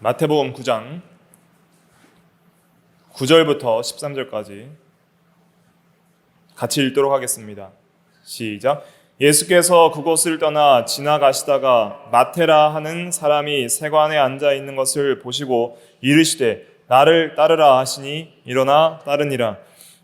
마태복음 9장 9절부터 13절까지 같이 읽도록 하겠습니다. 시작. 예수께서 그곳을 떠나 지나가시다가 마테라 하는 사람이 세관에 앉아 있는 것을 보시고 이르시되 나를 따르라 하시니 일어나 따르니라.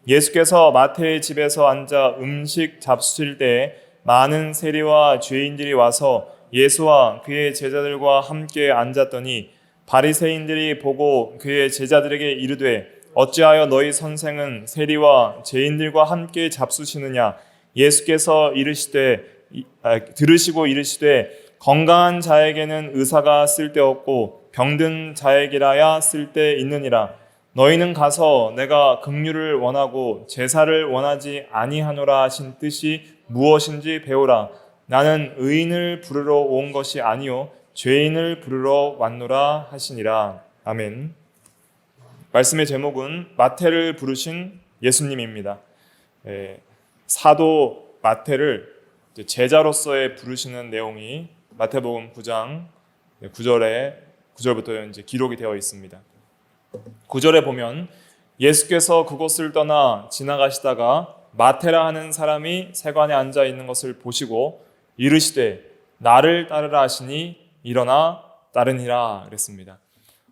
예수께서 마태의 집에서 앉아 음식 잡수실 때에 많은 세리와 죄인들이 와서 예수와 그의 제자들과 함께 앉았더니 바리새인들이 보고 그의 제자들에게 이르되 어찌하여 너희 선생은 세리와 죄인들과 함께 잡수시느냐. 예수께서 들으시고 이르시되 건강한 자에게는 의사가 쓸데없고 병든 자에게라야 쓸데 있느니라. 너희는 가서 내가 긍휼을 원하고 제사를 원하지 아니하노라 하신 뜻이 무엇인지 배우라. 나는 의인을 부르러 온 것이 아니요 죄인을 부르러 왔노라 하시니라. 아멘. 말씀의 제목은 마태를 부르신 예수님입니다. 사도 마태를 제자로서의 부르시는 내용이 마태복음 9장 9절부터 이제 기록이 되어 있습니다. 9절에 보면 예수께서 그곳을 떠나 지나가시다가 마테라 하는 사람이 세관에 앉아 있는 것을 보시고 이르시되 나를 따르라 하시니 일어나 따르니라 그랬습니다.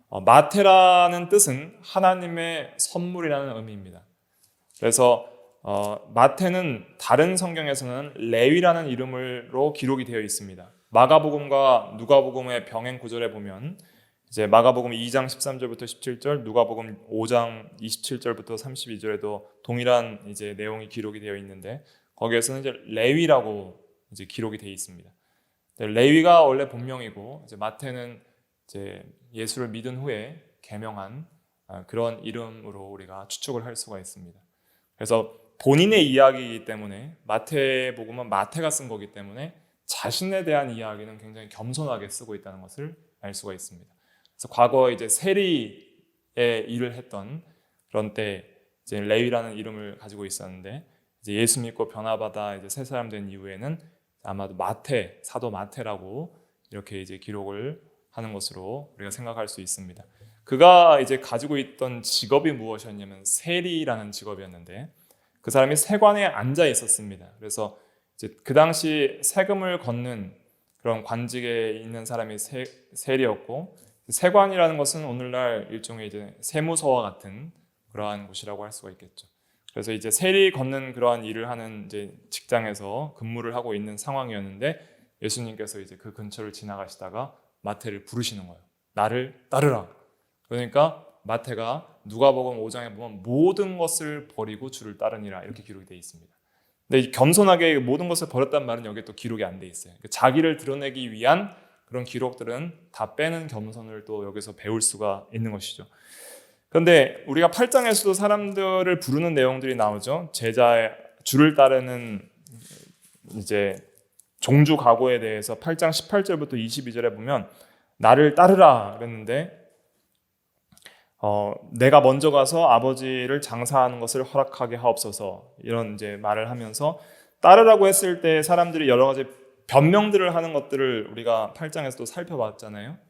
마테라는 뜻은 하나님의 선물이라는 의미입니다. 그래서 마태는 다른 성경에서는 레위라는 이름으로 기록이 되어 있습니다. 마가복음과 누가복음의 병행 구절에 보면 이제 마가복음 2장 13절부터 17절, 누가복음 5장 27절부터 32절에도 동일한 이제 내용이 기록이 되어 있는데 거기에서는 이제 레위라고 이제 기록이 되어 있습니다. 레위가 원래 본명이고 이제 마태는 이제 예수를 믿은 후에 개명한 그런 이름으로 우리가 추측을 할 수가 있습니다. 그래서 본인의 이야기이기 때문에 마태복음은 마태가 쓴 거기 때문에 자신에 대한 이야기는 굉장히 겸손하게 쓰고 있다는 것을 알 수가 있습니다. 그래서 과거 이제 세리의 일을 했던 그런 때 이제 레위라는 이름을 가지고 있었는데 이제 예수 믿고 변화받아 이제 새 사람 된 이후에는 아마도 사도 마태라고 이렇게 이제 기록을 하는 것으로 우리가 생각할 수 있습니다. 그가 이제 가지고 있던 직업이 무엇이었냐면 세리라는 직업이었는데 그 사람이 세관에 앉아 있었습니다. 그래서 이제 그 당시 세금을 걷는 그런 관직에 있는 사람이 세리였고 세관이라는 것은 오늘날 일종의 이제 세무서와 같은 그러한 곳이라고 할 수가 있겠죠. 그래서 이제 세리 걷는 그러한 일을 하는 이제 직장에서 근무를 하고 있는 상황이었는데 예수님께서 이제 그 근처를 지나가시다가 마태를 부르시는 거예요. 나를 따르라. 그러니까 마태가 누가복음 5장에 보면 모든 것을 버리고 주를 따르니라 이렇게 기록이 되어 있습니다. 근데 겸손하게 모든 것을 버렸단 말은 여기에 또 기록이 안 돼 있어요. 자기를 드러내기 위한 그런 기록들은 다 빼는 겸손을 또 여기서 배울 수가 있는 것이죠. 그런데 우리가 8장에서도 사람들을 부르는 내용들이 나오죠. 주를 따르는 이제 종주 각오에 대해서 8장 18절부터 22절에 보면 나를 따르라 그랬는데 내가 먼저 가서 아버지를 장사하는 것을 허락하게 하옵소서 이런 이제 말을 하면서 따르라고 했을 때 사람들이 여러 가지 변명들을 하는 것들을 우리가 8장에서도 살펴봤잖아요.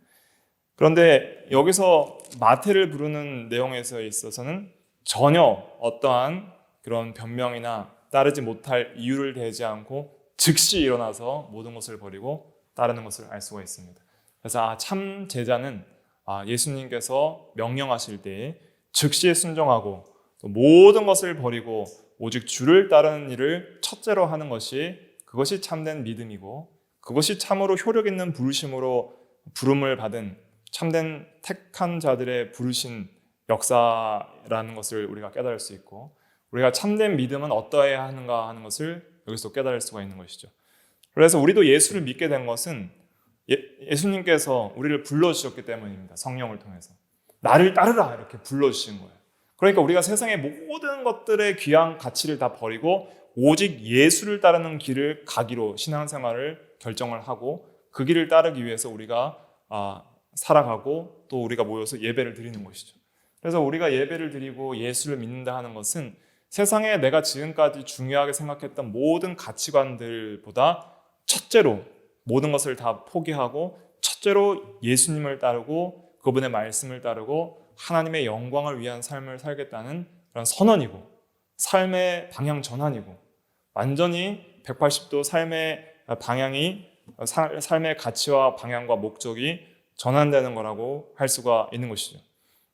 그런데 여기서 마태를 부르는 내용에서 있어서는 전혀 어떠한 그런 변명이나 따르지 못할 이유를 대지 않고 즉시 일어나서 모든 것을 버리고 따르는 것을 알 수가 있습니다. 그래서 참 제자는 예수님께서 명령하실 때 즉시 순종하고 또 모든 것을 버리고 오직 주를 따르는 일을 첫째로 하는 그것이 참된 믿음이고 그것이 참으로 효력 있는 부르심으로 부름을 받은 참된 택한 자들의 부르신 역사라는 것을 우리가 깨달을 수 있고 우리가 참된 믿음은 어떠해야 하는가 하는 것을 여기서 깨달을 수가 있는 것이죠. 그래서 우리도 예수를 믿게 된 것은 예수님께서 우리를 불러주셨기 때문입니다. 성령을 통해서 나를 따르라 이렇게 불러주신 거예요. 그러니까 우리가 세상의 모든 것들의 귀한 가치를 다 버리고 오직 예수를 따르는 길을 가기로 신앙생활을 결정을 하고 그 길을 따르기 위해서 우리가 살아가고 또 우리가 모여서 예배를 드리는 것이죠. 그래서 우리가 예배를 드리고 예수를 믿는다 하는 것은 세상에 내가 지금까지 중요하게 생각했던 모든 가치관들보다 첫째로 모든 것을 다 포기하고 첫째로 예수님을 따르고 그분의 말씀을 따르고 하나님의 영광을 위한 삶을 살겠다는 그런 선언이고 삶의 방향 전환이고 완전히 180도 삶의 방향이 삶의 가치와 방향과 목적이 전환되는 거라고 할 수가 있는 것이죠.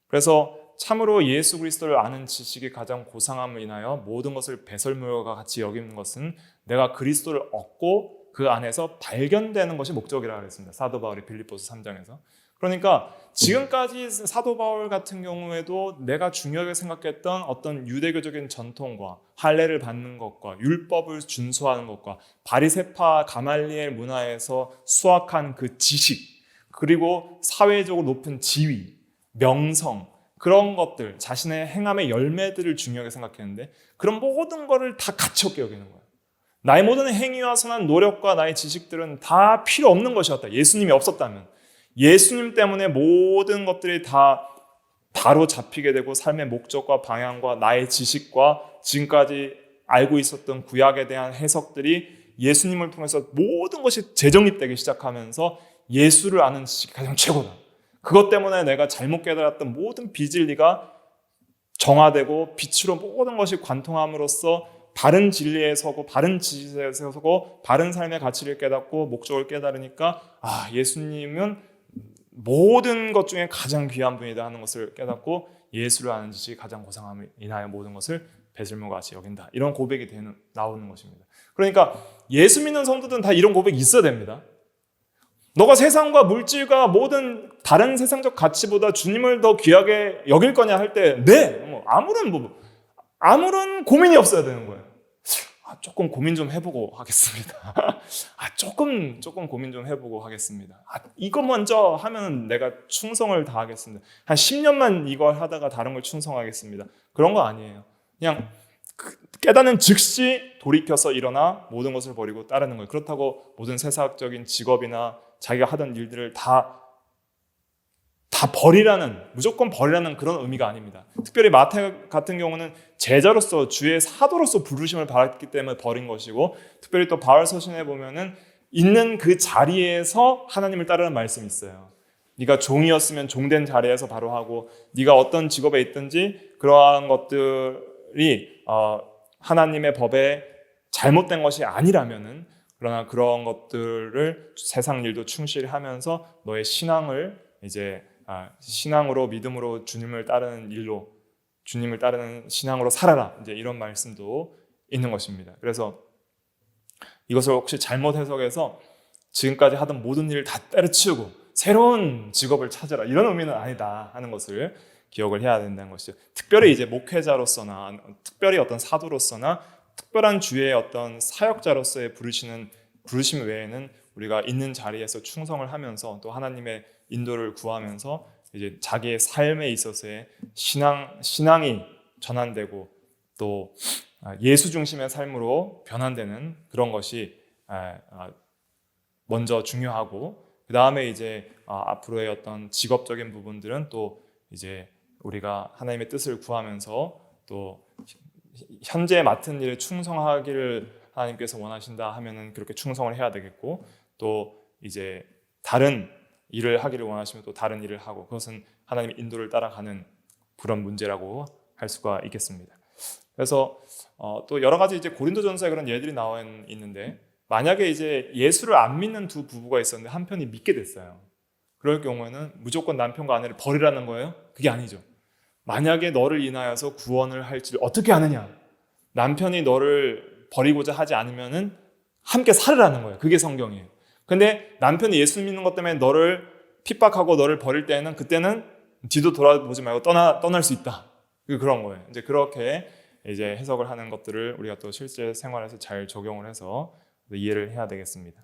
그래서 참으로 예수 그리스도를 아는 지식이 가장 고상함을 인하여 모든 것을 배설물과 같이 여기는 것은 내가 그리스도를 얻고 그 안에서 발견되는 것이 목적이라고 했습니다. 사도 바울이 빌립보서 3장에서. 그러니까 지금까지 사도 바울 같은 경우에도 내가 중요하게 생각했던 어떤 유대교적인 전통과 할례를 받는 것과 율법을 준수하는 것과 바리새파 가말리엘 문화에서 수확한 그 지식, 그리고 사회적으로 높은 지위, 명성, 그런 것들, 자신의 행함의 열매들을 중요하게 생각했는데 그런 모든 것을 다 가치 없게 여기는 거예요. 나의 모든 행위와 선한 노력과 나의 지식들은 다 필요 없는 것이었다. 예수님이 없었다면. 예수님 때문에 모든 것들이 다 바로 잡히게 되고 삶의 목적과 방향과 나의 지식과 지금까지 알고 있었던 구약에 대한 해석들이 예수님을 통해서 모든 것이 재정립되기 시작하면서 예수를 아는 지식이 가장 최고다. 그것 때문에 내가 잘못 깨달았던 모든 비진리가 정화되고 빛으로 모든 것이 관통함으로써 바른 진리에 서고 바른 지식에 서고 바른 삶의 가치를 깨닫고 목적을 깨달으니까 예수님은 모든 것 중에 가장 귀한 분이다 하는 것을 깨닫고 예수를 아는 지식이 가장 고상함을 인하여 모든 것을 배설물과 같이 여긴다. 이런 고백이 나오는 것입니다. 그러니까 예수 믿는 성도들은 다 이런 고백이 있어야 됩니다. 너가 세상과 물질과 모든 다른 세상적 가치보다 주님을 더 귀하게 여길 거냐 할 때 아무런 고민이 없어야 되는 거예요. 조금 고민 좀 해보고 하겠습니다. 조금 고민 좀 해보고 하겠습니다. 이거 먼저 하면 내가 충성을 다하겠습니다. 한 10년만 이걸 하다가 다른 걸 충성하겠습니다. 그런 거 아니에요. 그냥 깨닫는 즉시 돌이켜서 일어나 모든 것을 버리고 따르는 거예요. 그렇다고 모든 세상적인 직업이나 자기가 하던 일들을 다 무조건 버리라는 그런 의미가 아닙니다. 특별히 마태 같은 경우는 제자로서 주의 사도로서 부르심을 받았기 때문에 버린 것이고, 특별히 또 바울 서신에 보면은 있는 그 자리에서 하나님을 따르는 말씀이 있어요. 네가 종이었으면 종된 자리에서 바로 하고, 네가 어떤 직업에 있든지 그러한 것들이 하나님의 법에 잘못된 것이 아니라면은, 그러나 그런 것들을 세상 일도 충실히 하면서 너의 신앙을 이제 신앙으로 믿음으로 주님을 따르는 일로 주님을 따르는 신앙으로 살아라. 이제 이런 말씀도 있는 것입니다. 그래서 이것을 혹시 잘못 해석해서 지금까지 하던 모든 일을 다 때려치우고 새로운 직업을 찾아라. 이런 의미는 아니다 하는 것을 기억을 해야 된다는 것이죠. 특별히 이제 목회자로서나 특별히 어떤 사도로서나 특별한 주의 어떤 사역자로서의 부르심 외에는 우리가 있는 자리에서 충성을 하면서 또 하나님의 인도를 구하면서 이제 자기의 삶에 있어서의 신앙이 전환되고 또 예수 중심의 삶으로 변환되는 그런 것이 먼저 중요하고, 그 다음에 이제 앞으로의 어떤 직업적인 부분들은 또 이제 우리가 하나님의 뜻을 구하면서 또 현재 맡은 일에 충성하기를 하나님께서 원하신다 하면은 그렇게 충성을 해야 되겠고, 또 이제 다른 일을 하기를 원하시면 또 다른 일을 하고, 그것은 하나님의 인도를 따라가는 그런 문제라고 할 수가 있겠습니다. 그래서 또 여러 가지 이제 고린도전서에 그런 예들이 나와 있는데, 만약에 이제 예수를 안 믿는 두 부부가 있었는데 한 편이 믿게 됐어요. 그럴 경우에는 무조건 남편과 아내를 버리라는 거예요? 그게 아니죠. 만약에 너를 인하여서 구원을 할지를 어떻게 아느냐? 남편이 너를 버리고자 하지 않으면은 함께 살으라는 거예요. 그게 성경이에요. 근데 남편이 예수 믿는 것 때문에 너를 핍박하고 너를 버릴 때는, 그때는 뒤도 돌아보지 말고 떠날 수 있다. 그런 거예요. 이제 그렇게 이제 해석을 하는 것들을 우리가 또 실제 생활에서 잘 적용을 해서 이해를 해야 되겠습니다.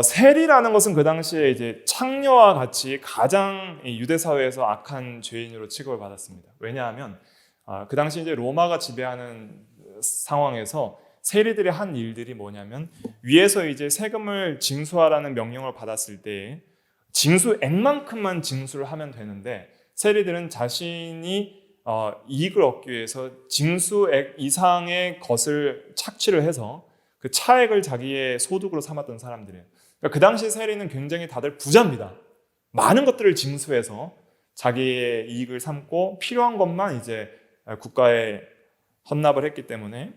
세리라는 것은 그 당시에 이제 창녀와 같이 가장 유대 사회에서 악한 죄인으로 취급을 받았습니다. 왜냐하면 그 당시 이제 로마가 지배하는 상황에서 세리들이 한 일들이 뭐냐면, 위에서 이제 세금을 징수하라는 명령을 받았을 때 징수액만큼만 징수를 하면 되는데, 세리들은 자신이 이익을 얻기 위해서 징수액 이상의 것을 착취를 해서 그 차액을 자기의 소득으로 삼았던 사람들이에요. 그러니까 그 당시 세리는 굉장히 다들 부자입니다. 많은 것들을 징수해서 자기의 이익을 삼고 필요한 것만 이제 국가에 헌납을 했기 때문에,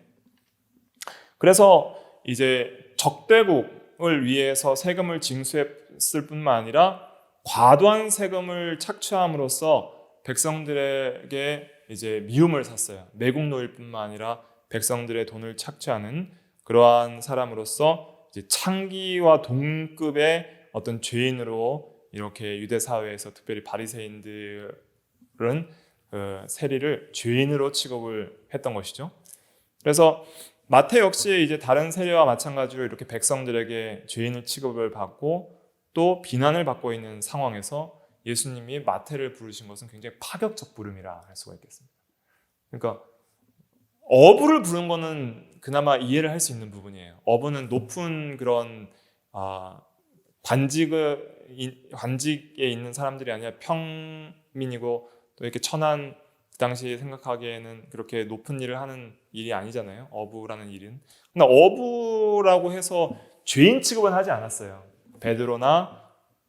그래서 이제 적대국을 위해서 세금을 징수했을 뿐만 아니라 과도한 세금을 착취함으로써 백성들에게 이제 미움을 샀어요. 매국노일 뿐만 아니라 백성들의 돈을 착취하는 그러한 사람으로서 이제 창기와 동급의 어떤 죄인으로 이렇게 유대 사회에서 특별히 바리새인들은 세리를 죄인으로 취급을 했던 것이죠. 그래서 마태 역시 이제 다른 세리와 마찬가지로 이렇게 백성들에게 죄인을 취급을 받고 또 비난을 받고 있는 상황에서 예수님이 마태를 부르신 것은 굉장히 파격적 부름이라 할 수가 있겠습니다. 그러니까 어부를 부른 거는 그나마 이해를 할 수 있는 부분이에요. 어부는 높은 그런 관직에 있는 사람들이 아니라 평민이고 또 이렇게 천한, 그 당시 생각하기에는 그렇게 높은 일을 하는 일이 아니잖아요. 어부라는 일은. 근데 어부라고 해서 죄인 취급은 하지 않았어요. 베드로나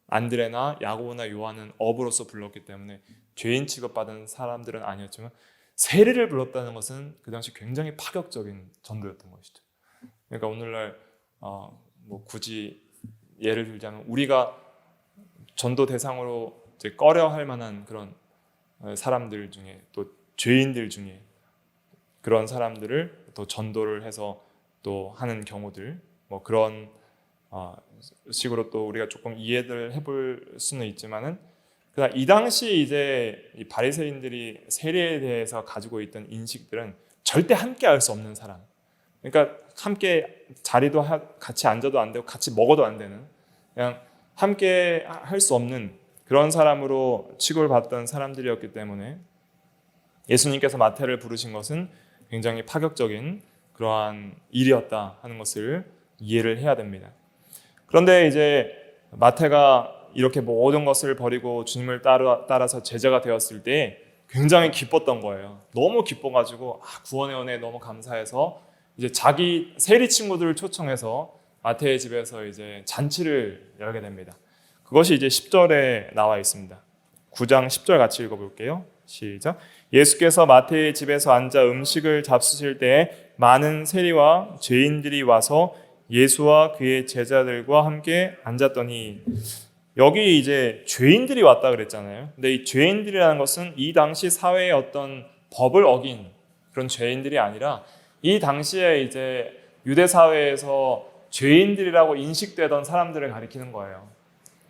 안드레나 야고보나 요한은 어부로서 불렀기 때문에 죄인 취급받은 사람들은 아니었지만 세리를 불렀다는 것은 그 당시 굉장히 파격적인 전도였던 것이죠. 그러니까 오늘날 뭐 굳이 예를 들자면 우리가 전도 대상으로 이제 꺼려할 만한 그런 사람들 중에 또 죄인들 중에 그런 사람들을 또 전도를 해서 또 하는 경우들, 뭐 그런 식으로 또 우리가 조금 이해를 해볼 수는 있지만은, 그러나 이 당시 이제 이 바리새인들이 세리에 대해서 가지고 있던 인식들은 절대 함께 할 수 없는 사람, 그러니까 함께 자리도 같이 앉아도 안 되고 같이 먹어도 안 되는, 그냥 함께 할 수 없는 그런 사람으로 취급을 받던 사람들이었기 때문에 예수님께서 마태를 부르신 것은 굉장히 파격적인 그러한 일이었다 하는 것을 이해를 해야 됩니다. 그런데 이제 마태가 이렇게 모든 것을 버리고 주님을 따라서 제자가 되었을 때 굉장히 기뻤던 거예요. 너무 기뻐가지고 구원의 은혜에 너무 감사해서 이제 자기 세리 친구들을 초청해서 마태의 집에서 이제 잔치를 열게 됩니다. 그것이 이제 10절에 나와 있습니다. 9장 10절 같이 읽어볼게요. 시작. 예수께서 마태의 집에서 앉아 음식을 잡수실 때에 많은 세리와 죄인들이 와서 예수와 그의 제자들과 함께 앉았더니, 여기 이제 죄인들이 왔다 그랬잖아요. 근데 이 죄인들이라는 것은 이 당시 사회의 어떤 법을 어긴 그런 죄인들이 아니라 이 당시에 이제 유대 사회에서 죄인들이라고 인식되던 사람들을 가리키는 거예요.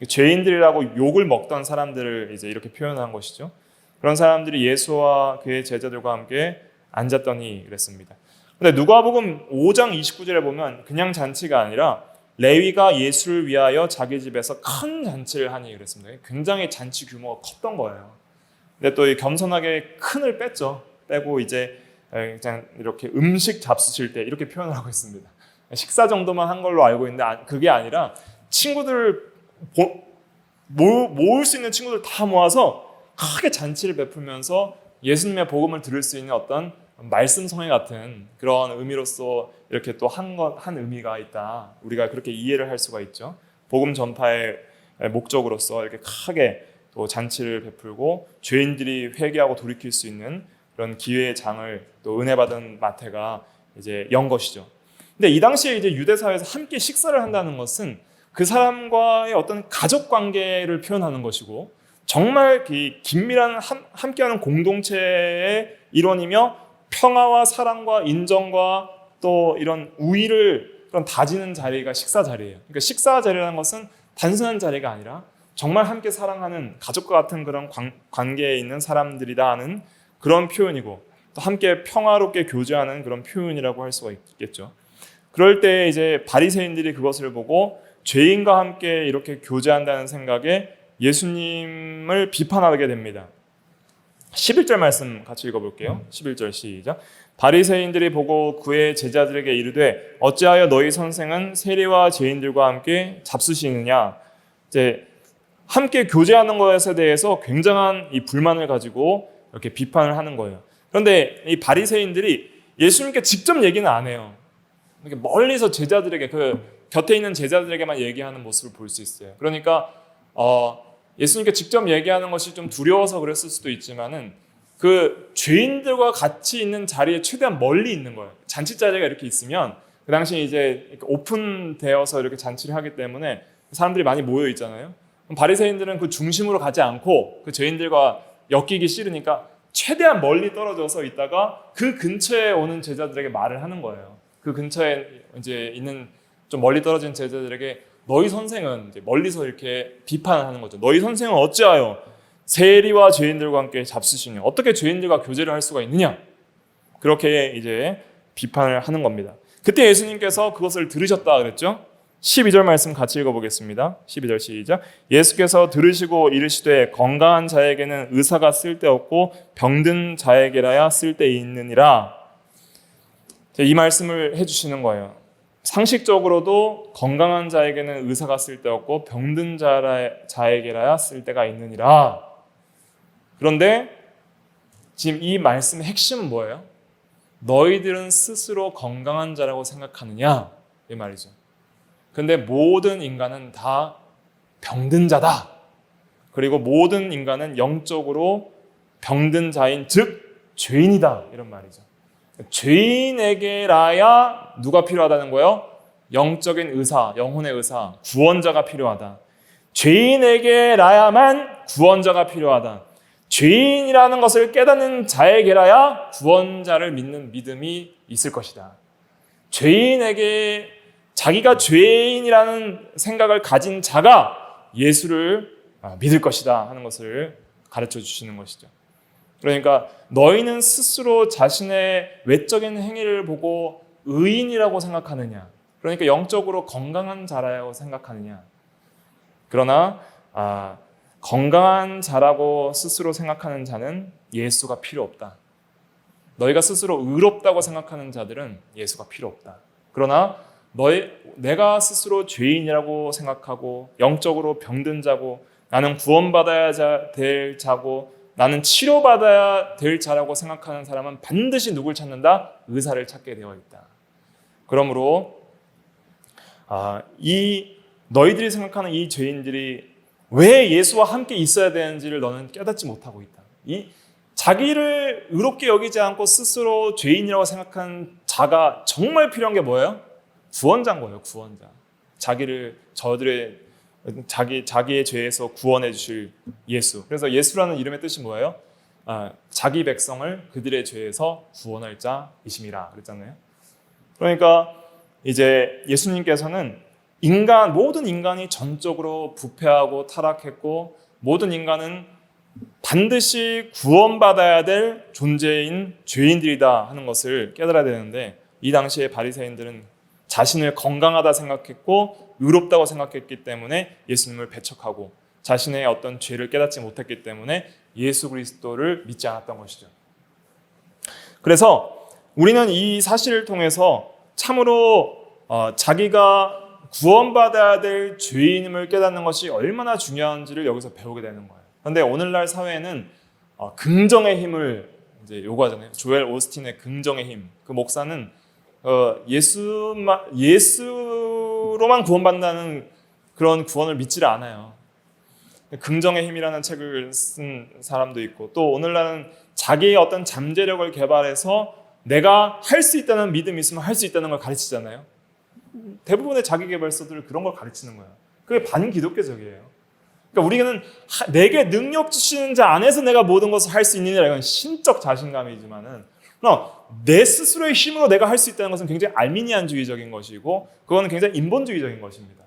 죄인들이라고 욕을 먹던 사람들을 이제 이렇게 표현한 것이죠. 그런 사람들이 예수와 그의 제자들과 함께 앉았더니 그랬습니다. 근데 누가복음 5장 29절에 보면 그냥 잔치가 아니라 레위가 예수를 위하여 자기 집에서 큰 잔치를 하니 그랬습니다. 굉장히 잔치 규모가 컸던 거예요. 근데 또 겸손하게 큰을 뺐죠. 빼고 이제 그냥 이렇게 음식 잡수실 때 이렇게 표현을 하고 있습니다. 식사 정도만 한 걸로 알고 있는데 그게 아니라 친구들을 모을 수 있는 친구들 다 모아서 크게 잔치를 베풀면서 예수님의 복음을 들을 수 있는 어떤 말씀성회 같은 그런 의미로서 이렇게 또 한 의미가 있다. 우리가 그렇게 이해를 할 수가 있죠. 복음 전파의 목적으로서 이렇게 크게 또 잔치를 베풀고 죄인들이 회개하고 돌이킬 수 있는 그런 기회의 장을 또 은혜 받은 마태가 이제 연 것이죠. 근데 이 당시에 이제 유대 사회에서 함께 식사를 한다는 것은 그 사람과의 어떤 가족 관계를 표현하는 것이고 정말 긴밀한 함께하는 공동체의 일원이며 평화와 사랑과 인정과 또 이런 우위를 그런 다지는 자리가 식사 자리예요. 그러니까 식사 자리라는 것은 단순한 자리가 아니라 정말 함께 사랑하는 가족과 같은 그런 관계에 있는 사람들이다 하는 그런 표현이고 또 함께 평화롭게 교제하는 그런 표현이라고 할 수가 있겠죠. 그럴 때 이제 바리새인들이 그것을 보고 죄인과 함께 이렇게 교제한다는 생각에 예수님을 비판하게 됩니다. 11절 말씀 같이 읽어볼게요. 11절 시작. 바리새인들이 보고 그의 제자들에게 이르되 어찌하여 너희 선생은 세리와 죄인들과 함께 잡수시느냐. 이제 함께 교제하는 것에 대해서 굉장한 이 불만을 가지고 이렇게 비판을 하는 거예요. 그런데 이 바리새인들이 예수님께 직접 얘기는 안 해요. 이렇게 멀리서 제자들에게 그 곁에 있는 제자들에게만 얘기하는 모습을 볼 수 있어요. 그러니까 예수님께 직접 얘기하는 것이 좀 두려워서 그랬을 수도 있지만은 그 죄인들과 같이 있는 자리에 최대한 멀리 있는 거예요. 잔치 자리가 이렇게 있으면 그 당시에 이제 이렇게 오픈되어서 이렇게 잔치를 하기 때문에 사람들이 많이 모여 있잖아요. 바리새인들은 그 중심으로 가지 않고 그 죄인들과 엮이기 싫으니까 최대한 멀리 떨어져서 있다가 그 근처에 오는 제자들에게 말을 하는 거예요. 그 근처에 이제 있는 좀 멀리 떨어진 제자들에게 너희 선생은 이제 멀리서 이렇게 비판을 하는 거죠. 너희 선생은 어찌하여 세리와 죄인들과 함께 잡수시냐? 어떻게 죄인들과 교제를 할 수가 있느냐? 그렇게 이제 비판을 하는 겁니다. 그때 예수님께서 그것을 들으셨다 그랬죠? 12절 말씀 같이 읽어보겠습니다. 12절 시작. 예수께서 들으시고 이르시되 건강한 자에게는 의사가 쓸데없고 병든 자에게라야 쓸데있느니라. 이 말씀을 해주시는 거예요. 상식적으로도 건강한 자에게는 의사가 쓸데없고 병든 자에게라야 쓸데가 있느니라. 그런데 지금 이 말씀의 핵심은 뭐예요? 너희들은 스스로 건강한 자라고 생각하느냐? 이 말이죠. 근데 모든 인간은 다 병든 자다. 그리고 모든 인간은 영적으로 병든 자인 즉 죄인이다. 이런 말이죠. 죄인에게라야 누가 필요하다는 거예요? 영적인 의사, 영혼의 의사, 구원자가 필요하다. 죄인에게라야만 구원자가 필요하다. 죄인이라는 것을 깨닫는 자에게라야 구원자를 믿는 믿음이 있을 것이다. 죄인에게 자기가 죄인이라는 생각을 가진 자가 예수를 믿을 것이다 하는 것을 가르쳐 주시는 것이죠. 그러니까 너희는 스스로 자신의 외적인 행위를 보고 의인이라고 생각하느냐? 그러니까 영적으로 건강한 자라고 생각하느냐? 그러나 건강한 자라고 스스로 생각하는 자는 예수가 필요 없다. 너희가 스스로 의롭다고 생각하는 자들은 예수가 필요 없다. 그러나 내가 스스로 죄인이라고 생각하고 영적으로 병든 자고 나는 구원받아야 될 자고 나는 치료받아야 될 자라고 생각하는 사람은 반드시 누굴 찾는다? 의사를 찾게 되어 있다. 그러므로 너희들이 생각하는 이 죄인들이 왜 예수와 함께 있어야 되는지를 너는 깨닫지 못하고 있다. 자기를 의롭게 여기지 않고 스스로 죄인이라고 생각하는 자가 정말 필요한 게 뭐예요? 구원자인 거예요. 구원자. 자기의 죄에서 구원해 주실 예수. 그래서 예수라는 이름의 뜻이 뭐예요? 자기 백성을 그들의 죄에서 구원할 자이심이라 그랬잖아요. 그러니까 이제 예수님께서는 모든 인간이 전적으로 부패하고 타락했고 모든 인간은 반드시 구원받아야 될 존재인 죄인들이다 하는 것을 깨달아야 되는데 이 당시에 바리새인들은 자신을 건강하다 생각했고 의롭다고 생각했기 때문에 예수님을 배척하고 자신의 어떤 죄를 깨닫지 못했기 때문에 예수 그리스도를 믿지 않았던 것이죠. 그래서 우리는 이 사실을 통해서 참으로 자기가 구원받아야 될 죄인임을 깨닫는 것이 얼마나 중요한지를 여기서 배우게 되는 거예요. 그런데 오늘날 사회에는 긍정의 힘을 이제 요구하잖아요. 조엘 오스틴의 긍정의 힘. 그 목사는 예수로만 구원받는다는 그런 구원을 믿지를 않아요. 긍정의 힘이라는 책을 쓴 사람도 있고 또 오늘날은 자기의 어떤 잠재력을 개발해서 내가 할 수 있다는 믿음이 있으면 할 수 있다는 걸 가르치잖아요. 대부분의 자기개발서들은 그런 걸 가르치는 거예요. 그게 반기독교적이에요. 그러니까 우리는 내게 능력 주시는 자 안에서 내가 모든 것을 할 수 있느냐 이건 신적 자신감이지만은 내 스스로의 힘으로 내가 할 수 있다는 것은 굉장히 알미니안주의적인 것이고 그거는 굉장히 인본주의적인 것입니다.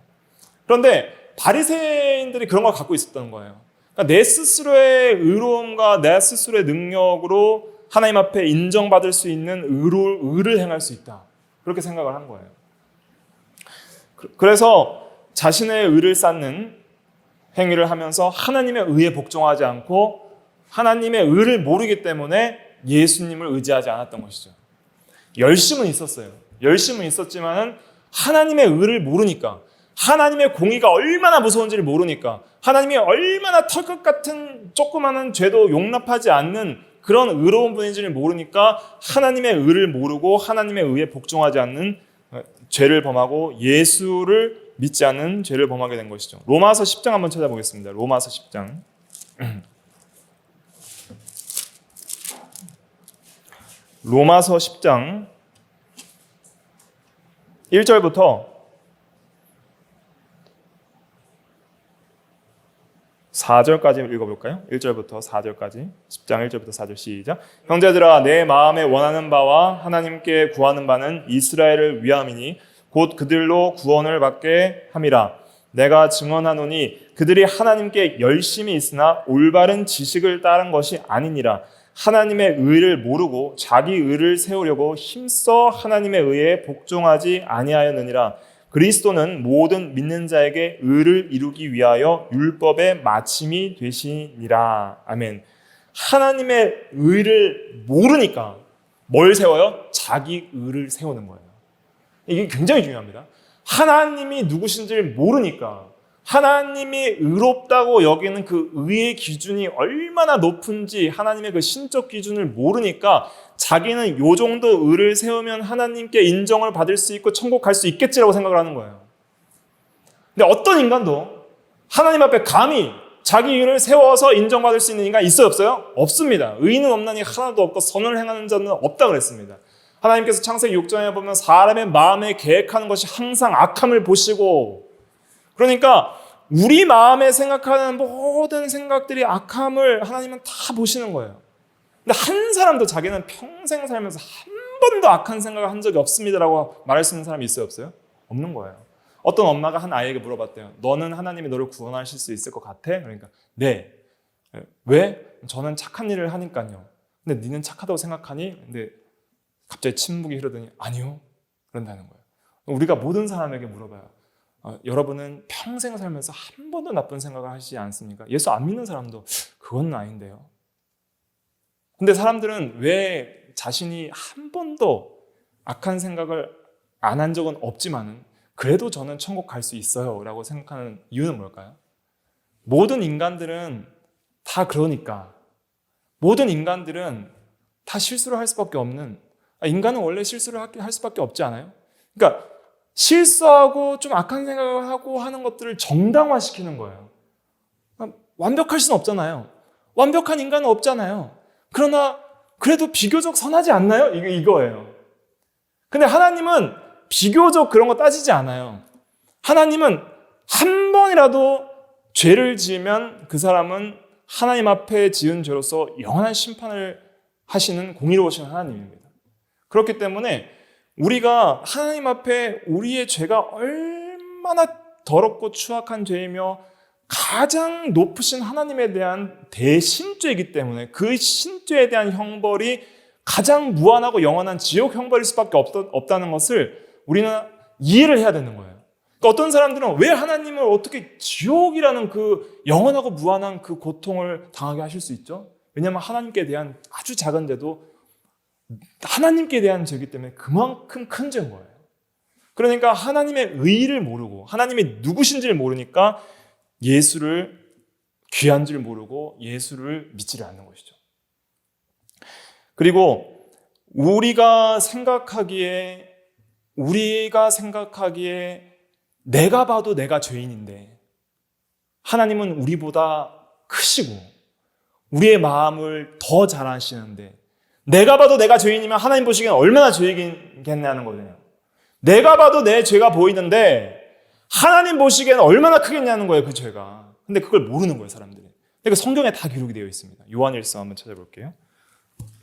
그런데 바리새인들이 그런 걸 갖고 있었던 거예요. 그러니까 내 스스로의 의로움과 내 스스로의 능력으로 하나님 앞에 인정받을 수 있는 의를 행할 수 있다. 그렇게 생각을 한 거예요. 그래서 자신의 의를 쌓는 행위를 하면서 하나님의 의에 복종하지 않고 하나님의 의를 모르기 때문에 예수님을 의지하지 않았던 것이죠. 열심은 있었어요. 열심은 있었지만은 하나님의 의를 모르니까 하나님의 공의가 얼마나 무서운지를 모르니까 하나님이 얼마나 털끝 같은 조그마한 죄도 용납하지 않는 그런 의로운 분인지를 모르니까 하나님의 의를 모르고 하나님의 의에 복종하지 않는 죄를 범하고 예수를 믿지 않는 죄를 범하게 된 것이죠. 로마서 10장 한번 찾아보겠습니다. 로마서 10장. 로마서 10장 1절부터 4절까지 읽어볼까요? 1절부터 4절까지 10장 1절부터 4절 시작. 형제들아 내 마음에 원하는 바와 하나님께 구하는 바는 이스라엘을 위함이니 곧 그들로 구원을 받게 함이라. 내가 증언하노니 그들이 하나님께 열심히 있으나 올바른 지식을 따른 것이 아니니라. 하나님의 의를 모르고 자기 의를 세우려고 힘써 하나님의 의에 복종하지 아니하였느니라. 그리스도는 모든 믿는 자에게 의를 이루기 위하여 율법의 마침이 되시니라. 아멘. 하나님의 의를 모르니까 뭘 세워요? 자기 의를 세우는 거예요. 이게 굉장히 중요합니다. 하나님이 누구신지를 모르니까 하나님이 의롭다고 여기는 그 의의 기준이 얼마나 높은지 하나님의 그 신적 기준을 모르니까 자기는 요 정도 의를 세우면 하나님께 인정을 받을 수 있고 천국 갈 수 있겠지라고 생각을 하는 거예요. 근데 어떤 인간도 하나님 앞에 감히 자기 의를 세워서 인정받을 수 있는 인간이 있어요, 없어요? 없습니다. 의인은 없나니 하나도 없고 선을 행하는 자는 없다 그랬습니다. 하나님께서 창세기 6장에 보면 사람의 마음에 계획하는 것이 항상 악함을 보시고, 그러니까 우리 마음에 생각하는 모든 생각들이 악함을 하나님은 다 보시는 거예요. 근데 한 사람도 자기는 평생 살면서 한 번도 악한 생각을 한 적이 없습니다라고 말할 수 있는 사람이 있어요, 없어요? 없는 거예요. 어떤 엄마가 한 아이에게 물어봤대요. 너는 하나님이 너를 구원하실 수 있을 것 같아? 그러니까 네. 왜? 저는 착한 일을 하니까요. 근데 니는 착하다고 생각하니? 근데 갑자기 침묵이 흐르더니 아니요. 그런다는 거예요. 우리가 모든 사람에게 물어봐요. 여러분은 평생 살면서 한 번도 나쁜 생각을 하시지 않습니까? 예수 안 믿는 사람도 그건 아닌데요. 근데 사람들은 왜 자신이 한 번도 악한 생각을 안 한 적은 없지만은 그래도 저는 천국 갈 수 있어요 라고 생각하는 이유는 뭘까요? 모든 인간들은 다 그러니까, 모든 인간들은 다 실수를 할 수밖에 없는, 인간은 원래 실수를 할 수밖에 없지 않아요? 그러니까 실수하고 좀 악한 생각을 하고 하는 것들을 정당화시키는 거예요. 완벽할 수는 없잖아요. 완벽한 인간은 없잖아요. 그러나 그래도 비교적 선하지 않나요? 이거예요. 근데 하나님은 비교적 그런 거 따지지 않아요. 하나님은 한 번이라도 죄를 지으면 그 사람은 하나님 앞에 지은 죄로서 영원한 심판을 하시는 공의로우신 하나님입니다. 그렇기 때문에 우리가 하나님 앞에 우리의 죄가 얼마나 더럽고 추악한 죄이며 가장 높으신 하나님에 대한 대신죄이기 때문에 그 신죄에 대한 형벌이 가장 무한하고 영원한 지옥 형벌일 수밖에 없다는 것을 우리는 이해를 해야 되는 거예요. 그러니까 어떤 사람들은 왜 하나님을 어떻게 지옥이라는 그 영원하고 무한한 그 고통을 당하게 하실 수 있죠? 왜냐하면 하나님께 대한 아주 작은 죄도 하나님께 대한 죄이기 때문에 그만큼 큰 죄인 거예요. 그러니까 하나님의 의의를 모르고 하나님이 누구신지를 모르니까 예수를 귀한 줄 모르고 예수를 믿지를 않는 것이죠. 그리고 우리가 생각하기에 내가 봐도 내가 죄인인데 하나님은 우리보다 크시고 우리의 마음을 더 잘 아시는데 내가 봐도 내가 죄인이면 하나님 보시기엔 얼마나 죄이겠냐는 거예요. 내가 봐도 내 죄가 보이는데 하나님 보시기엔 얼마나 크겠냐는 거예요, 그 죄가. 근데 그걸 모르는 거예요, 사람들이. 그러니까 성경에 다 기록이 되어 있습니다. 요한일서 한번 찾아볼게요.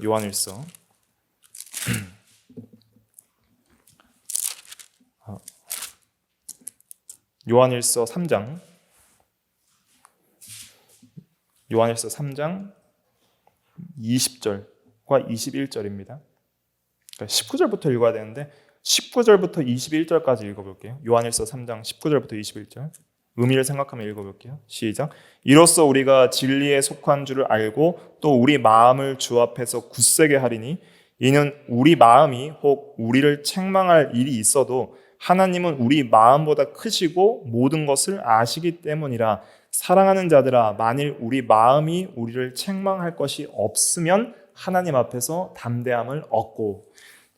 요한일서. 요한일서 3장. 요한일서 3장 20절과 21절입니다. 그러니까 19절부터 읽어야 되는데 19절부터 21절까지 읽어볼게요. 요한일서 3장 19절부터 21절. 의미를 생각하며 읽어볼게요. 시작. 이로써 우리가 진리에 속한 줄을 알고 또 우리 마음을 주 앞에서 굳세게 하리니 이는 우리 마음이 혹 우리를 책망할 일이 있어도 하나님은 우리 마음보다 크시고 모든 것을 아시기 때문이라. 사랑하는 자들아, 만일 우리 마음이 우리를 책망할 것이 없으면 하나님 앞에서 담대함을 얻고.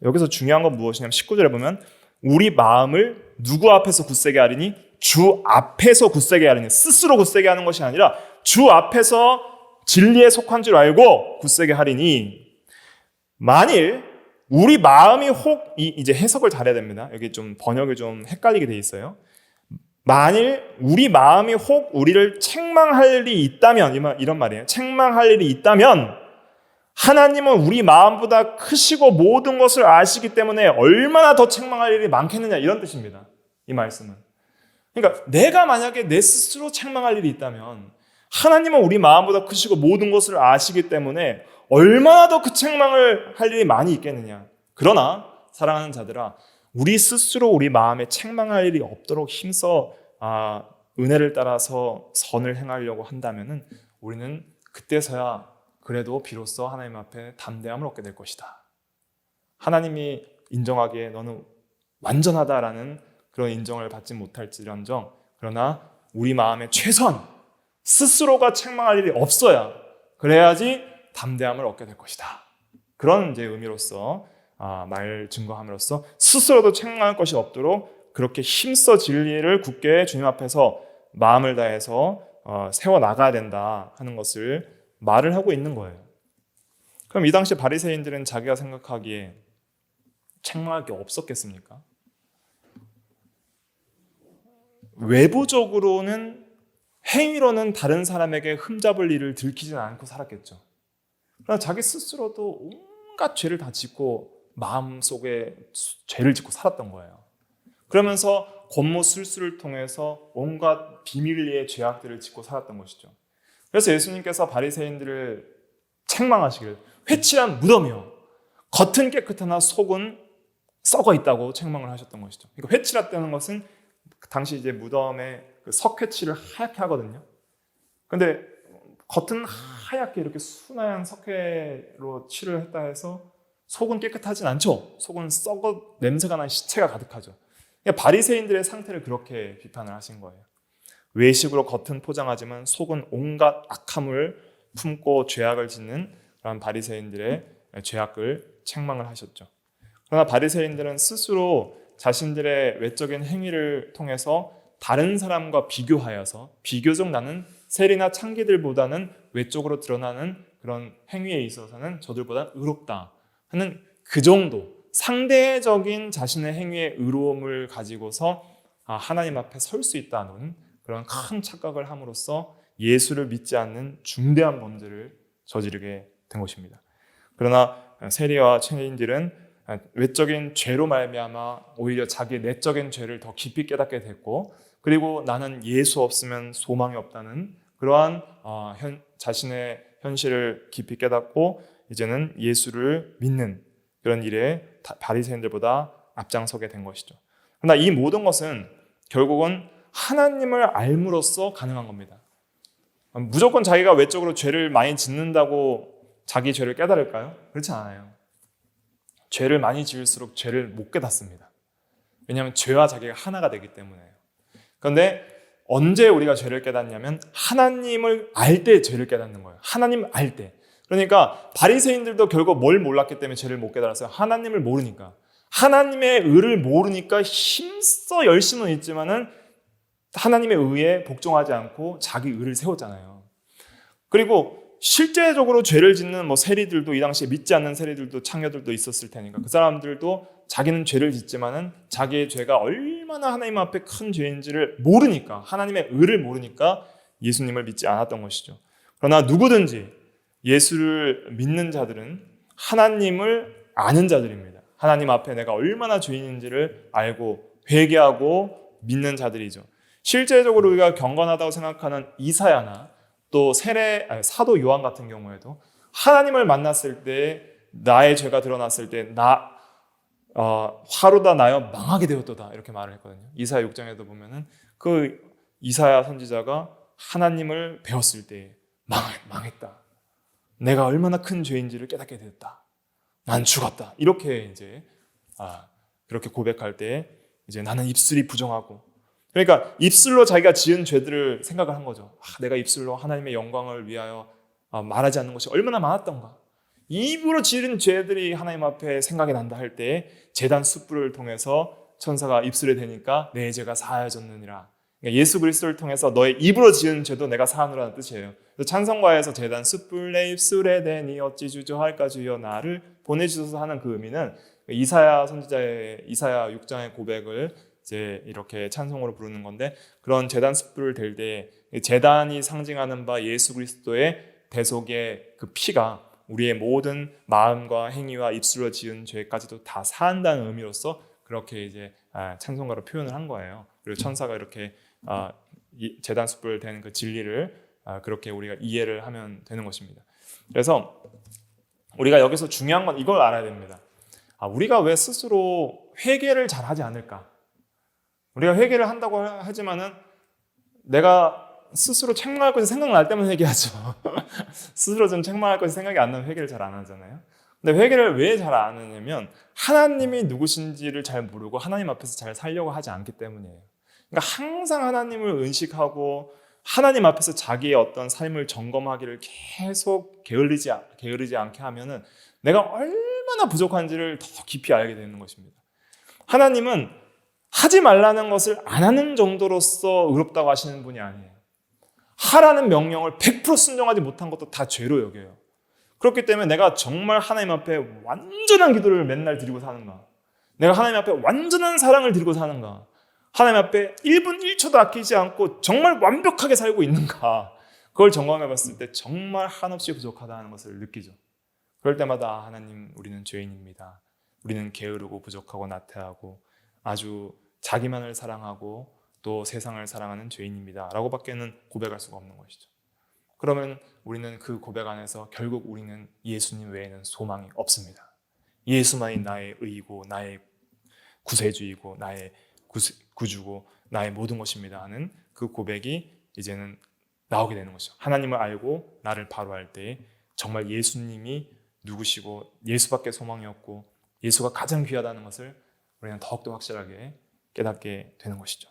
여기서 중요한 건 무엇이냐면 19절에 보면 우리 마음을 누구 앞에서 굳세게 하리니? 주 앞에서 굳세게 하느니, 스스로 굳세게 하는 것이 아니라 주 앞에서 진리에 속한 줄 알고 굳세게 하리니, 만일 우리 마음이 혹, 이제 해석을 잘해야 됩니다. 여기 좀 번역이 좀 헷갈리게 돼 있어요. 만일 우리 마음이 혹 우리를 책망할 일이 있다면, 이런 말이에요. 책망할 일이 있다면 하나님은 우리 마음보다 크시고 모든 것을 아시기 때문에 얼마나 더 책망할 일이 많겠느냐, 이런 뜻입니다. 이 말씀은. 그러니까 내가 만약에 내 스스로 책망할 일이 있다면 하나님은 우리 마음보다 크시고 모든 것을 아시기 때문에 얼마나 더 그 책망을 할 일이 많이 있겠느냐. 그러나 사랑하는 자들아, 우리 스스로 우리 마음에 책망할 일이 없도록 힘써 은혜를 따라서 선을 행하려고 한다면은 우리는 그때서야 그래도 비로소 하나님 앞에 담대함을 얻게 될 것이다. 하나님이 인정하기에 너는 완전하다라는 그런 인정을 받지 못할지언정, 그러나 우리 마음에 최소한 스스로가 책망할 일이 없어야, 그래야지 담대함을 얻게 될 것이다. 그런 이제 의미로서 말 증거함으로써 스스로도 책망할 것이 없도록 그렇게 힘써 진리를 굳게 주님 앞에서 마음을 다해서 세워 나가야 된다 하는 것을 말을 하고 있는 거예요. 그럼 이 당시 바리새인들은 자기가 생각하기에 책망할 게 없었겠습니까? 외부적으로는, 행위로는 다른 사람에게 흠잡을 일을 들키지 않고 살았겠죠. 그러나 자기 스스로도 온갖 죄를 다 짓고 마음속에 죄를 짓고 살았던 거예요. 그러면서 권모술수를 통해서 온갖 비밀리의 죄악들을 짓고 살았던 것이죠. 그래서 예수님께서 바리새인들을 책망하시길, 회칠한 무덤이요, 겉은 깨끗하나 속은 썩어 있다고 책망을 하셨던 것이죠. 그러니까 회칠했다는 것은 당시 이제 무덤에 그 석회칠을 하얗게 하거든요. 근데 겉은 하얗게 이렇게 순하얀 석회로 칠을 했다 해서 속은 깨끗하진 않죠. 속은 썩어 냄새가 나는 시체가 가득하죠. 그러니까 바리새인들의 상태를 그렇게 비판을 하신 거예요. 외식으로 겉은 포장하지만 속은 온갖 악함을 품고 죄악을 짓는 그런 바리새인들의 죄악을 책망을 하셨죠. 그러나 바리새인들은 스스로 자신들의 외적인 행위를 통해서 다른 사람과 비교하여서 비교적 나는 세리나 창기들보다는 외적으로 드러나는 그런 행위에 있어서는 저들보다 의롭다 하는 그 정도 상대적인 자신의 행위의 의로움을 가지고서 하나님 앞에 설 수 있다는 그런 큰 착각을 함으로써 예수를 믿지 않는 중대한 범죄를 저지르게 된 것입니다. 그러나 세리와 창기인들은 외적인 죄로 말미암아 오히려 자기의 내적인 죄를 더 깊이 깨닫게 됐고, 그리고 나는 예수 없으면 소망이 없다는 그러한 자신의 현실을 깊이 깨닫고 이제는 예수를 믿는 그런 일에 바리새인들보다 앞장서게 된 것이죠. 그러나 이 모든 것은 결국은 하나님을 알므로써 가능한 겁니다. 무조건 자기가 외적으로 죄를 많이 짓는다고 자기 죄를 깨달을까요? 그렇지 않아요. 죄를 많이 지을수록 죄를 못 깨닫습니다. 왜냐하면 죄와 자기가 하나가 되기 때문에요. 그런데 언제 우리가 죄를 깨닫냐면 하나님을 알 때 죄를 깨닫는 거예요. 하나님 알 때. 그러니까 바리새인들도 결국 뭘 몰랐기 때문에 죄를 못 깨달았어요. 하나님을 모르니까. 하나님의 의를 모르니까 힘써 열심은 있지만은 하나님의 의에 복종하지 않고 자기 의를 세웠잖아요. 그리고 실제적으로 죄를 짓는 세리들도 이 당시에 믿지 않는 세리들도 창녀들도 있었을 테니까 그 사람들도 자기는 죄를 짓지만은 자기의 죄가 얼마나 하나님 앞에 큰 죄인지를 모르니까, 하나님의 의를 모르니까 예수님을 믿지 않았던 것이죠. 그러나 누구든지 예수를 믿는 자들은 하나님을 아는 자들입니다. 하나님 앞에 내가 얼마나 죄인인지를 알고 회개하고 믿는 자들이죠. 실제적으로 우리가 경건하다고 생각하는 이사야나 또 사도 요한 같은 경우에도 하나님을 만났을 때 나의 죄가 드러났을 때 화로다 나여 망하게 되었도다 이렇게 말을 했거든요. 이사야 6장에도 보면은 그 이사야 선지자가 하나님을 배웠을 때 망했다. 내가 얼마나 큰 죄인지를 깨닫게 되었다. 난 죽었다. 이렇게 이제 그렇게 고백할 때 이제 나는 입술이 부정하고, 그러니까 입술로 자기가 지은 죄들을 생각을 한 거죠. 내가 입술로 하나님의 영광을 위하여 말하지 않는 것이 얼마나 많았던가. 입으로 지은 죄들이 하나님 앞에 생각이 난다 할 때 제단 숯불을 통해서 천사가 입술에 대니까 내 죄가 사하여졌느니라. 그러니까 예수 그리스도를 통해서 너의 입으로 지은 죄도 내가 사하노라는 뜻이에요. 그래서 찬송가에서 제단 숯불레 입술에 대니 어찌 주저할까 주여 나를 보내주셔서 하는 그 의미는 이사야 선지자의 이사야 6장의 고백을 이제 이렇게 찬송으로 부르는 건데, 그런 제단 숯불을 댈 때 제단이 상징하는 바 예수 그리스도의 대속의 그 피가 우리의 모든 마음과 행위와 입술로 지은 죄까지도 다 사한다는 의미로서 그렇게 이제 찬송가로 표현을 한 거예요. 그리고 천사가 이렇게 제단 숯불을 대는 그 진리를 그렇게 우리가 이해를 하면 되는 것입니다. 그래서 우리가 여기서 중요한 건 이걸 알아야 됩니다. 우리가 왜 스스로 회개를 잘 하지 않을까? 우리가 회개를 한다고 하지만은 내가 스스로 책망할 것이 생각날 때만 회개하죠. 스스로 좀 책망할 것이 생각이 안 나면 회개를 잘 안 하잖아요. 근데 회개를 왜 잘 안 하냐면 하나님이 누구신지를 잘 모르고 하나님 앞에서 잘 살려고 하지 않기 때문이에요. 그러니까 항상 하나님을 의식하고 하나님 앞에서 자기의 어떤 삶을 점검하기를 계속 게으르지 않게 하면은 내가 얼마나 부족한지를 더 깊이 알게 되는 것입니다. 하나님은 하지 말라는 것을 안 하는 정도로서 의롭다고 하시는 분이 아니에요. 하라는 명령을 100% 순종하지 못한 것도 다 죄로 여겨요. 그렇기 때문에 내가 정말 하나님 앞에 완전한 기도를 맨날 드리고 사는가? 내가 하나님 앞에 완전한 사랑을 드리고 사는가? 하나님 앞에 1분 1초도 아끼지 않고 정말 완벽하게 살고 있는가? 그걸 점검해 봤을 때 정말 한없이 부족하다는 것을 느끼죠. 그럴 때마다 하나님, 우리는 죄인입니다. 우리는 게으르고 부족하고 나태하고 아주 자기만을 사랑하고 또 세상을 사랑하는 죄인입니다 라고 밖에는 고백할 수가 없는 것이죠. 그러면 우리는 그 고백 안에서 결국 우리는 예수님 외에는 소망이 없습니다. 예수만이 나의 의이고 나의 구세주이고 나의 구주고 나의 모든 것입니다 하는 그 고백이 이제는 나오게 되는 것이죠. 하나님을 알고 나를 바로 할 때 정말 예수님이 누구시고 예수밖에 소망이 없고 예수가 가장 귀하다는 것을 우리는 더욱더 확실하게 깨닫게 되는 것이죠.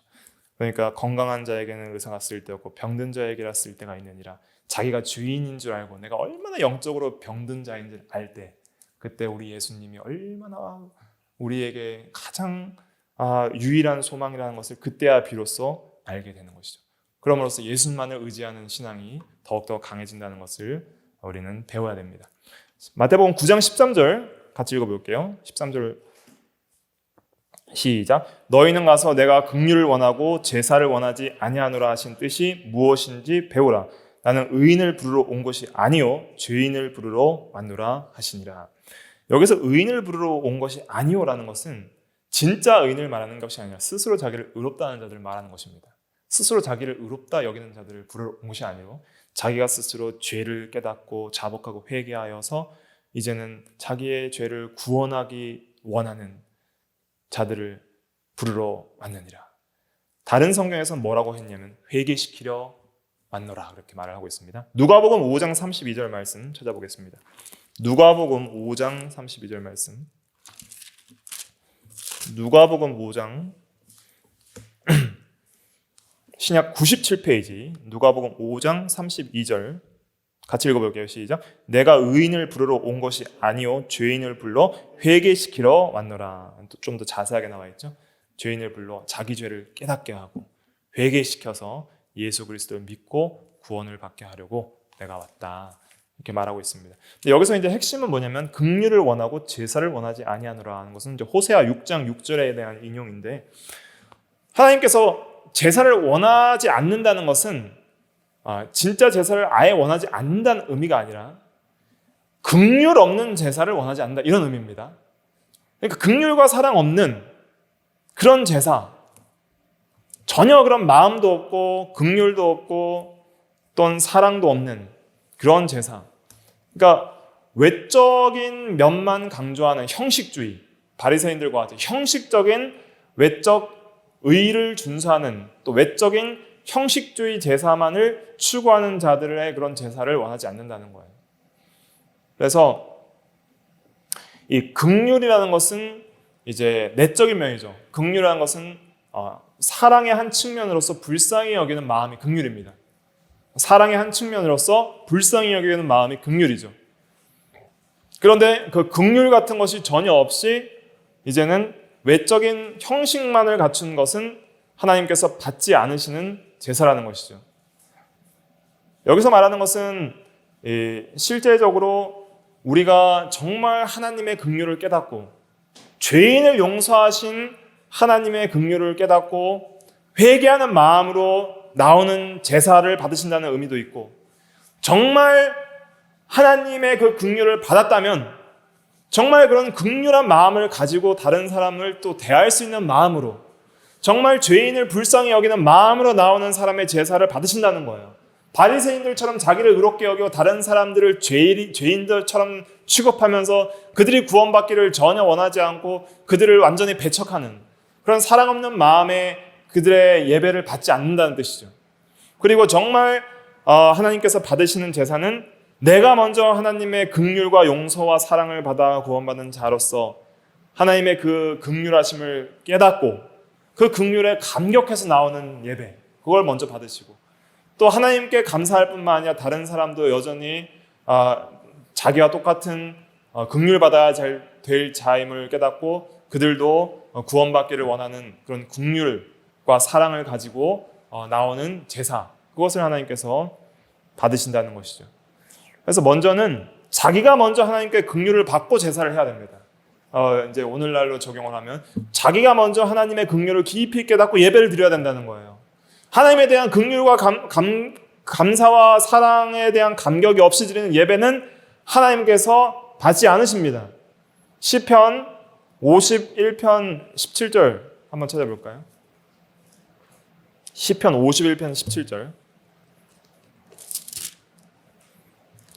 그러니까 건강한 자에게는 의사가 쓸데없고 병든 자에게라 쓸데가 있느니라. 자기가 주인인 줄 알고 내가 얼마나 영적으로 병든 자인 줄 알 때 그때 우리 예수님이 얼마나 우리에게 가장 유일한 소망이라는 것을 그때야 비로소 알게 되는 것이죠. 그럼으로써 예수만을 의지하는 신앙이 더욱더 강해진다는 것을 우리는 배워야 됩니다. 마태복음 9장 13절 같이 읽어볼게요. 13절 시작. 너희는 가서 내가 긍휼을 원하고 제사를 원하지 아니하노라 하신 뜻이 무엇인지 배우라. 나는 의인을 부르러 온 것이 아니요 죄인을 부르러 왔노라 하시니라. 여기서 의인을 부르러 온 것이 아니요라는 것은 진짜 의인을 말하는 것이 아니라 스스로 자기를 의롭다는 자들을 말하는 것입니다. 스스로 자기를 의롭다 여기는 자들을 부르러 온 것이 아니고 자기가 스스로 죄를 깨닫고 자복하고 회개하여서 이제는 자기의 죄를 구원하기 원하는 자들을 부르러 왔느니라. 다른 성경에서는 뭐라고 했냐면 회개시키려 왔노라 그렇게 말을 하고 있습니다. 누가복음 5장 32절 말씀 찾아보겠습니다. 누가복음 5장 32절 말씀. 누가복음 5장 신약 97페이지 누가복음 5장 32절 같이 읽어볼게요. 시작. 내가 의인을 부르러 온 것이 아니요 죄인을 불러 회개시키러 왔노라. 좀 더 자세하게 나와 있죠. 죄인을 불러 자기 죄를 깨닫게 하고 회개시켜서 예수 그리스도를 믿고 구원을 받게 하려고 내가 왔다. 이렇게 말하고 있습니다. 근데 여기서 이제 핵심은 뭐냐면 긍휼을 원하고 제사를 원하지 아니하노라 하는 것은 이제 호세아 6장 6절에 대한 인용인데 하나님께서 제사를 원하지 않는다는 것은 진짜 제사를 아예 원하지 않는다는 의미가 아니라 긍휼 없는 제사를 원하지 않는다 이런 의미입니다. 그러니까 긍휼과 사랑 없는 그런 제사, 전혀 그런 마음도 없고 긍휼도 없고 또는 사랑도 없는 그런 제사. 그러니까 외적인 면만 강조하는 형식주의, 바리새인들과 같은 형식적인 외적 의를 준수하는 또 외적인 형식주의 제사만을 추구하는 자들의 그런 제사를 원하지 않는다는 거예요. 그래서 이 긍휼이라는 것은 이제 내적인 면이죠. 긍휼이라는 것은 사랑의 한 측면으로서 불쌍히 여기는 마음이 긍휼입니다. 사랑의 한 측면으로서 불쌍히 여기는 마음이 긍휼이죠. 그런데 그 긍휼 같은 것이 전혀 없이 이제는 외적인 형식만을 갖춘 것은 하나님께서 받지 않으시는 제사라는 것이죠. 여기서 말하는 것은 실제적으로 우리가 정말 하나님의 긍휼을 깨닫고 죄인을 용서하신 하나님의 긍휼을 깨닫고 회개하는 마음으로 나오는 제사를 받으신다는 의미도 있고, 정말 하나님의 그 긍휼을 받았다면 정말 그런 긍휼한 마음을 가지고 다른 사람을 또 대할 수 있는 마음으로, 정말 죄인을 불쌍히 여기는 마음으로 나오는 사람의 제사를 받으신다는 거예요. 바리새인들처럼 자기를 의롭게 여기고 다른 사람들을 죄인들처럼 취급하면서 그들이 구원받기를 전혀 원하지 않고 그들을 완전히 배척하는 그런 사랑 없는 마음에 그들의 예배를 받지 않는다는 뜻이죠. 그리고 정말 하나님께서 받으시는 제사는 내가 먼저 하나님의 긍휼과 용서와 사랑을 받아 구원받은 자로서 하나님의 그 긍휼하심을 깨닫고 그 긍휼에 감격해서 나오는 예배, 그걸 먼저 받으시고, 또 하나님께 감사할 뿐만 아니라 다른 사람도 여전히 자기와 똑같은 긍휼받아야 될 자임을 깨닫고 그들도 구원받기를 원하는 그런 긍휼과 사랑을 가지고 나오는 제사, 그것을 하나님께서 받으신다는 것이죠. 그래서 먼저는 자기가 먼저 하나님께 긍휼을 받고 제사를 해야 됩니다. 이제 오늘날로 적용을 하면 자기가 먼저 하나님의 긍휼을 깊이 깨닫고 예배를 드려야 된다는 거예요. 하나님에 대한 긍휼과 감사와 사랑에 대한 감격이 없이 드리는 예배는 하나님께서 받지 않으십니다. 시편 51편 17절 한번 찾아볼까요? 시편 51편 17절.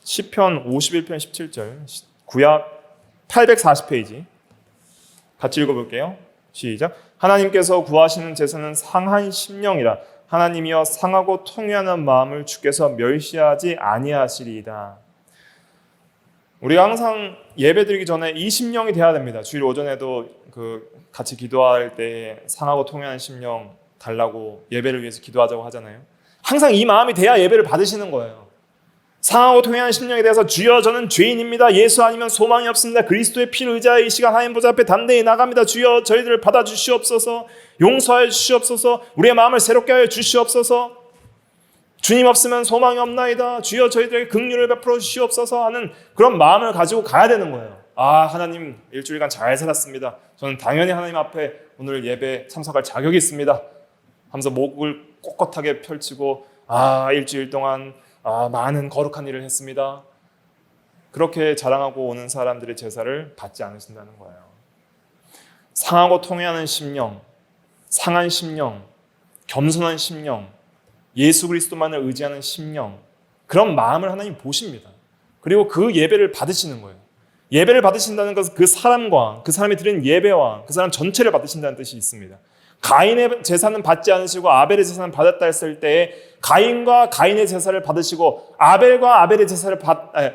시편 51편 17절. 구약 840페이지. 같이 읽어볼게요. 시작. 하나님께서 구하시는 제사는 상한 심령이라. 하나님이여 상하고 통회하는 마음을 주께서 멸시하지 아니하시리이다. 우리가 항상 예배드리기 전에 이 심령이 돼야 됩니다. 주일 오전에도 같이 기도할 때 상하고 통회하는 심령 달라고 예배를 위해서 기도하자고 하잖아요. 항상 이 마음이 돼야 예배를 받으시는 거예요. 상하고 통회하는 심령에 대해서 주여 저는 죄인입니다. 예수 아니면 소망이 없습니다. 그리스도의 피를 의지하여 이 시간 하나님 보좌 앞에 담대히 나갑니다. 주여 저희들을 받아주시옵소서. 용서하여 주시옵소서. 우리의 마음을 새롭게 하여 주시옵소서. 주님 없으면 소망이 없나이다. 주여 저희들에게 긍휼을 베풀어 주시옵소서 하는 그런 마음을 가지고 가야 되는 거예요. 하나님 일주일간 잘 살았습니다. 저는 당연히 하나님 앞에 오늘 예배 참석할 자격이 있습니다 하면서 목을 꼿꼿하게 펼치고 일주일 동안 많은 거룩한 일을 했습니다. 그렇게 자랑하고 오는 사람들의 제사를 받지 않으신다는 거예요. 상하고 통회하는 심령, 상한 심령, 겸손한 심령, 예수 그리스도만을 의지하는 심령, 그런 마음을 하나님 보십니다. 그리고 그 예배를 받으시는 거예요. 예배를 받으신다는 것은 그 사람과 그 사람이 드리는 예배와 그 사람 전체를 받으신다는 뜻이 있습니다. 가인의 제사는 받지 않으시고 아벨의 제사는 받았다 했을 때 가인과 가인의 제사를 받으시고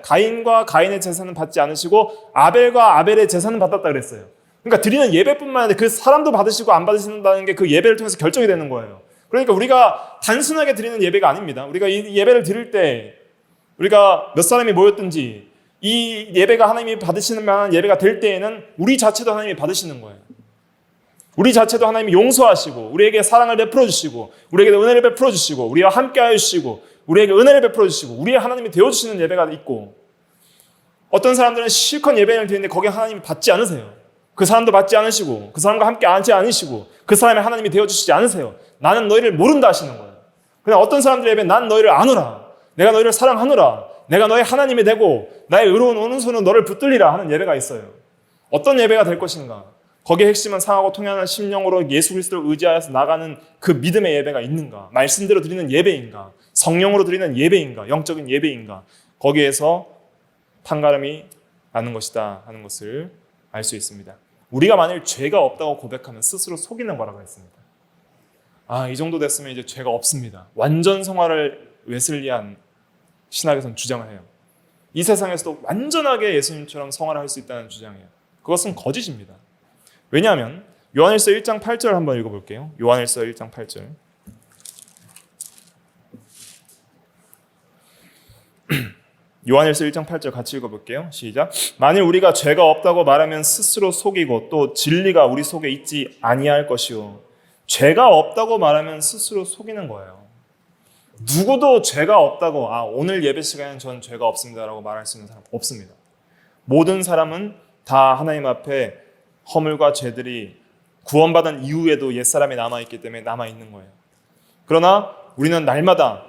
가인과 가인의 제사는 받지 않으시고 아벨과 아벨의 제사는 받았다 그랬어요. 그러니까 드리는 예배뿐만 아니라 그 사람도 받으시고 안 받으신다는 게 그 예배를 통해서 결정이 되는 거예요. 그러니까 우리가 단순하게 드리는 예배가 아닙니다. 우리가 이 예배를 드릴 때 우리가 몇 사람이 모였든지 이 예배가 하나님이 받으시는 만한 예배가 될 때에는 우리 자체도 하나님이 받으시는 거예요. 우리 자체도 하나님이 용서하시고 우리에게 사랑을 베풀어 주시고 우리에게 은혜를 베풀어 주시고 우리와 함께 하여 주시고 우리에게 은혜를 베풀어 주시고 우리의 하나님이 되어주시는 예배가 있고, 어떤 사람들은 실컷 예배를 드리는데 거기에 하나님이 받지 않으세요. 그 사람도 받지 않으시고 그 사람과 함께 앉지 않으시고 그 사람의 하나님이 되어주시지 않으세요. 나는 너희를 모른다 하시는 거예요. 그냥 어떤 사람들의 예배는 난 너희를 아노라, 내가 너희를 사랑하노라, 내가 너의 하나님이 되고 나의 의로운 오른손으로 너를 붙들리라 하는 예배가 있어요. 어떤 예배가 될 것인가? 거기에 핵심은 상하고 통하는 심령으로 예수 그리스도를 의지하여서 나가는 그 믿음의 예배가 있는가? 말씀대로 드리는 예배인가? 성령으로 드리는 예배인가? 영적인 예배인가? 거기에서 판가름이 나는 것이다 하는 것을 알 수 있습니다. 우리가 만일 죄가 없다고 고백하면 스스로 속이는 거라고 했습니다. 이 정도 됐으면 이제 죄가 없습니다. 완전 성화를 웨슬리안 신학에서는 주장을 해요. 이 세상에서도 완전하게 예수님처럼 성화를 할 수 있다는 주장이에요. 그것은 거짓입니다. 왜냐하면 요한일서 1장 8절 한번 읽어볼게요. 요한일서 1장 8절. 요한일서 1장 8절 같이 읽어볼게요. 시작. 만일 우리가 죄가 없다고 말하면 스스로 속이고 또 진리가 우리 속에 있지 아니할 것이요 죄가 없다고 말하면 스스로 속이는 거예요. 누구도 죄가 없다고 오늘 예배 시간에는 전 죄가 없습니다라고 말할 수 있는 사람 없습니다. 모든 사람은 다 하나님 앞에 허물과 죄들이 구원받은 이후에도 옛사람이 남아있기 때문에 남아있는 거예요. 그러나 우리는 날마다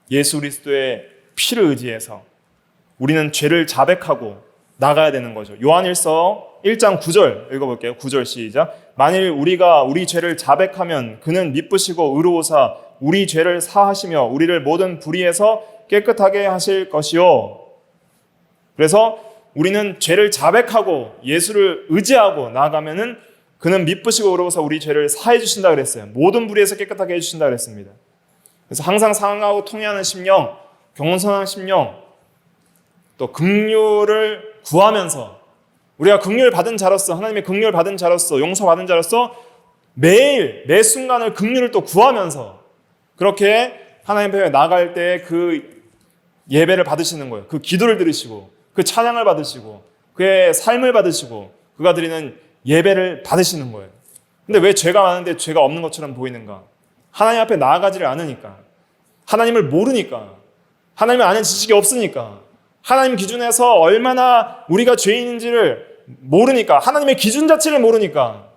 예수 그리스도의 피를 의지해서 우리는 죄를 자백하고 나가야 되는 거죠. 요한일서 1장 9절 읽어볼게요. 9절 시작. 만일 우리가 우리 죄를 자백하면 그는 미쁘시고 의로우사 우리 죄를 사하시며 우리를 모든 불의에서 깨끗하게 하실 것이요. 그래서 우리는 죄를 자백하고 예수를 의지하고 나아가면은 그는 미쁘시고 의로우사 우리 죄를 사해 주신다 그랬어요. 모든 불의에서 깨끗하게 해 주신다 그랬습니다. 그래서 항상 상하고 통회하는 심령, 겸손한 심령, 또 긍휼을 구하면서 우리가 긍휼 받은 자로서 하나님의 긍휼 받은 자로서 용서 받은 자로서 매일 매 순간을 긍휼을 또 구하면서 그렇게 하나님 앞에 나갈 때 그 예배를 받으시는 거예요. 그 기도를 들으시고 그 찬양을 받으시고 그의 삶을 받으시고 그가 드리는 예배를 받으시는 거예요. 근데 왜 죄가 많은데 죄가 없는 것처럼 보이는가? 하나님 앞에 나아가지를 않으니까, 하나님을 모르니까, 하나님을 아는 지식이 없으니까, 하나님 기준에서 얼마나 우리가 죄인인지를 모르니까, 하나님의 기준 자체를 모르니까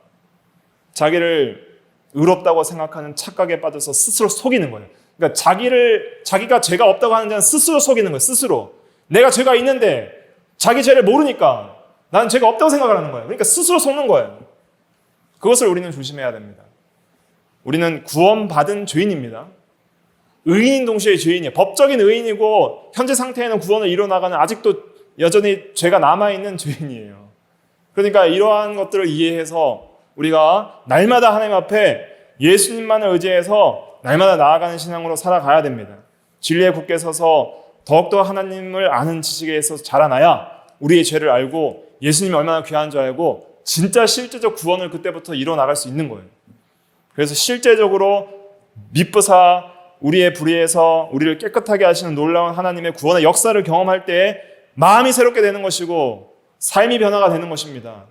자기를 의롭다고 생각하는 착각에 빠져서 스스로 속이는 거예요. 그러니까 자기가 죄가 없다고 하는 자는 스스로 속이는 거예요. 스스로. 내가 죄가 있는데 자기 죄를 모르니까 나는 죄가 없다고 생각을 하는 거예요. 그러니까 스스로 속는 거예요. 그것을 우리는 조심해야 됩니다. 우리는 구원받은 죄인입니다. 의인인 동시에 죄인이에요. 법적인 의인이고 현재 상태에는 구원을 이뤄나가는 아직도 여전히 죄가 남아있는 죄인이에요. 그러니까 이러한 것들을 이해해서 우리가 날마다 하나님 앞에 예수님만을 의지해서 날마다 나아가는 신앙으로 살아가야 됩니다. 진리에 굳게 서서 더욱더 하나님을 아는 지식에 있어서 자라나야 우리의 죄를 알고 예수님이 얼마나 귀한 줄 알고 진짜 실제적 구원을 그때부터 이뤄나갈 수 있는 거예요. 그래서 실제적으로 미쁘사 우리의 불의에서 우리를 깨끗하게 하시는 놀라운 하나님의 구원의 역사를 경험할 때 마음이 새롭게 되는 것이고 삶이 변화가 되는 것입니다.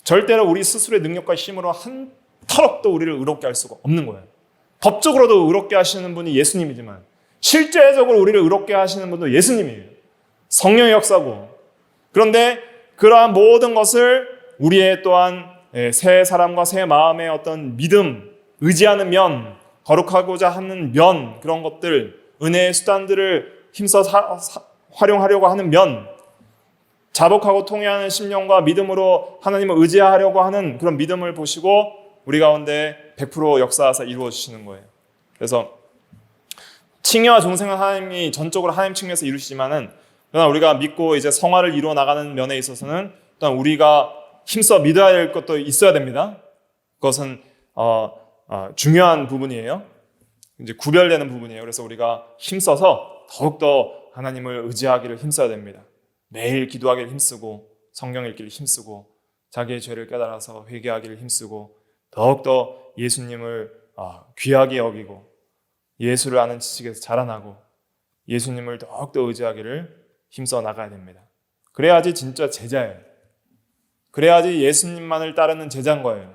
절대로 우리 스스로의 능력과 힘으로 한 털억도 우리를 의롭게 할 수가 없는 거예요. 법적으로도 의롭게 하시는 분이 예수님이지만 실제적으로 우리를 의롭게 하시는 분도 예수님이에요. 성령의 역사고. 그런데 그러한 모든 것을 우리의 또한 새 사람과 새 마음의 어떤 믿음, 의지하는 면, 거룩하고자 하는 면, 그런 것들, 은혜의 수단들을 힘써 활용하려고 하는 면, 자복하고 통회하는 심령과 믿음으로 하나님을 의지하려고 하는 그런 믿음을 보시고 우리 가운데 100% 역사하사 이루어 주시는 거예요. 그래서 칭의와 종생은 하나님이 전적으로 하나님 측면에서 이루시지만은 그러나 우리가 믿고 이제 성화를 이루어 나가는 면에 있어서는 또한 우리가 힘써 믿어야 될 것도 있어야 됩니다. 그것은 중요한 부분이에요. 이제 구별되는 부분이에요. 그래서 우리가 힘써서 더욱더 하나님을 의지하기를 힘써야 됩니다. 매일 기도하기를 힘쓰고 성경 읽기를 힘쓰고 자기의 죄를 깨달아서 회개하기를 힘쓰고 더욱더 예수님을 귀하게 여기고 예수를 아는 지식에서 자라나고 예수님을 더욱더 의지하기를 힘써 나가야 됩니다. 그래야지 진짜 제자예요. 그래야지 예수님만을 따르는 제자인 거예요.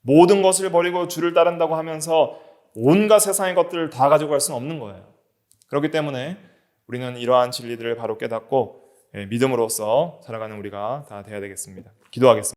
모든 것을 버리고 주를 따른다고 하면서 온갖 세상의 것들을 다 가지고 갈 수는 없는 거예요. 그렇기 때문에 우리는 이러한 진리들을 바로 깨닫고 믿음으로써 살아가는 우리가 다 되어야 되겠습니다. 기도하겠습니다.